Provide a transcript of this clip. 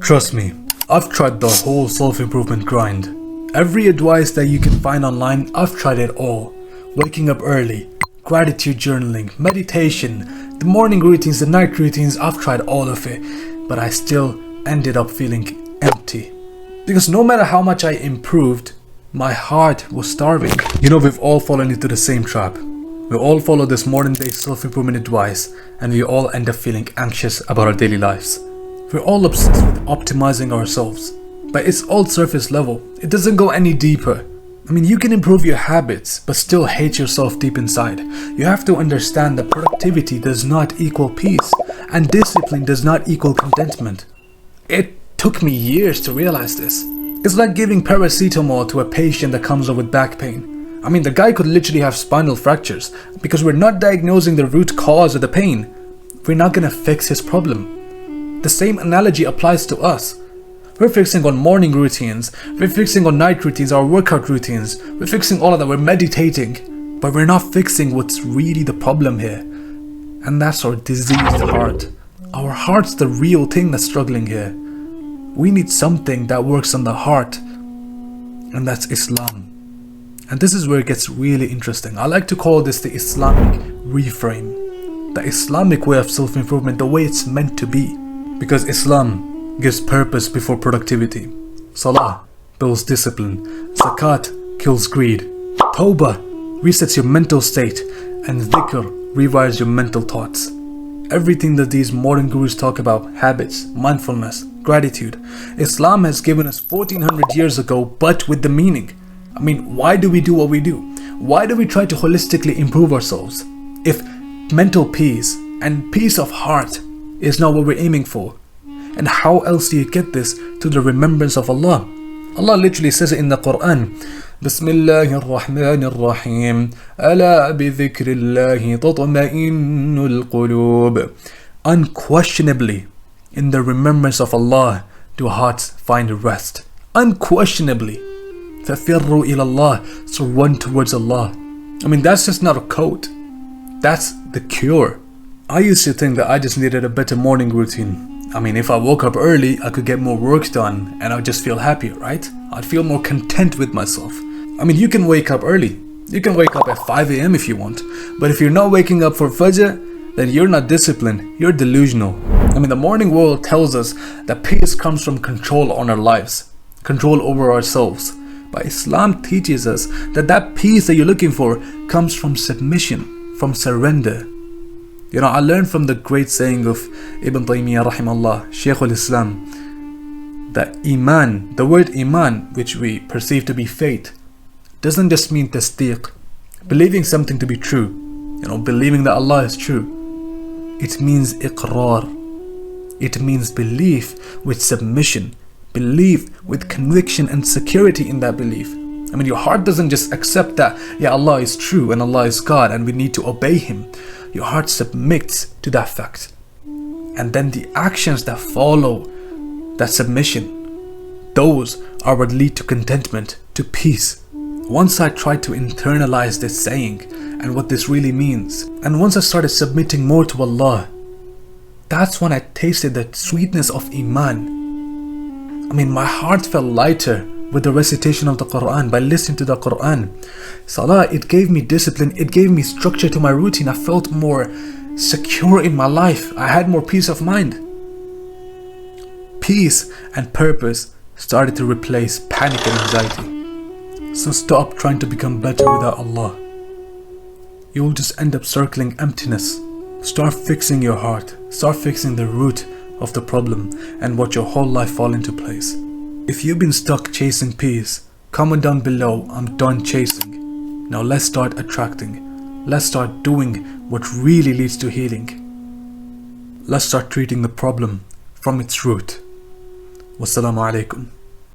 Trust me, I've tried the whole self-improvement grind. Every advice that you can find online, I've tried it all. Waking up early, gratitude journaling, meditation, the morning routines, the night routines, I've tried all of it. But I still ended up feeling empty. Because no matter how much I improved, my heart was starving. You know, we've all fallen into the same trap. We all follow this modern day self-improvement advice and we all end up feeling anxious about our daily lives. We're all obsessed with optimizing ourselves, but it's all surface level. It doesn't go any deeper. I mean, you can improve your habits, but still hate yourself deep inside. You have to understand that productivity does not equal peace, and discipline does not equal contentment. It took me years to realize this. It's like giving paracetamol to a patient that comes up with back pain. I mean, the guy could literally have spinal fractures. Because we're not diagnosing the root cause of the pain, we're not gonna fix his problem. The same analogy applies to us. We're fixing on morning routines, we're fixing on night routines, our workout routines, we're fixing all of that, we're meditating, but we're not fixing what's really the problem here. And that's our diseased heart. Our heart's the real thing that's struggling here. We need something that works on the heart, and that's Islam. And this is where it gets really interesting. I like to call this the Islamic reframe. The Islamic way of self-improvement, the way it's meant to be. Because Islam gives purpose before productivity. Salah builds discipline. Zakat kills greed. Tawbah resets your mental state. And dhikr rewires your mental thoughts. Everything that these modern gurus talk about, habits, mindfulness, gratitude, Islam has given us 1400 years ago, but with the meaning. I mean, why do we do what we do? Why do we try to holistically improve ourselves? If mental peace and peace of heart is not what we're aiming for. And how else do you get this to the remembrance of Allah? Allah literally says it in the Quran. Bismillahir Rahmanir Rahim. Ala bi dhikrillahi tatma'innul qulub. Unquestionably, in the remembrance of Allah do hearts find rest. Unquestionably. فَفِرُّوا إِلَى اللَّهِ. So run towards Allah. I mean, that's just not a code. That's the cure. I used to think that I just needed a better morning routine. I mean, if I woke up early, I could get more work done and I'd just feel happier, right? I'd feel more content with myself. I mean, you can wake up early. You can wake up at 5 a.m. if you want. But if you're not waking up for Fajr, then you're not disciplined. You're delusional. I mean, the morning world tells us that peace comes from control on our lives. Control over ourselves. But Islam teaches us that that peace that you're looking for comes from submission, from surrender. You know, I learned from the great saying of Ibn Taymiyyah rahimahullah, Shaykh al-Islam, that Iman, the word Iman, which we perceive to be faith, doesn't just mean tasdeeq, believing something to be true, you know, believing that Allah is true. It means iqrar. It means belief with submission, belief with conviction and security in that belief. I mean, your heart doesn't just accept that, yeah, Allah is true and Allah is God and we need to obey Him. Your heart submits to that fact. And then the actions that follow that submission, those are what lead to contentment, to peace. Once I tried to internalize this saying and what this really means, and once I started submitting more to Allah, that's when I tasted the sweetness of Iman. I mean, my heart felt lighter with the recitation of the Quran, by listening to the Quran. Salah, it gave me discipline, it gave me structure to my routine. I felt more secure in my life. I had more peace of mind. Peace and purpose started to replace panic and anxiety. So stop trying to become better without Allah. You will just end up circling emptiness. Start fixing your heart. Start fixing the root of the problem and watch your whole life fall into place. If you've been stuck chasing peace, comment down below, I'm done chasing. Now let's start attracting. Let's start doing what really leads to healing. Let's start treating the problem from its root. Wassalamu alaikum.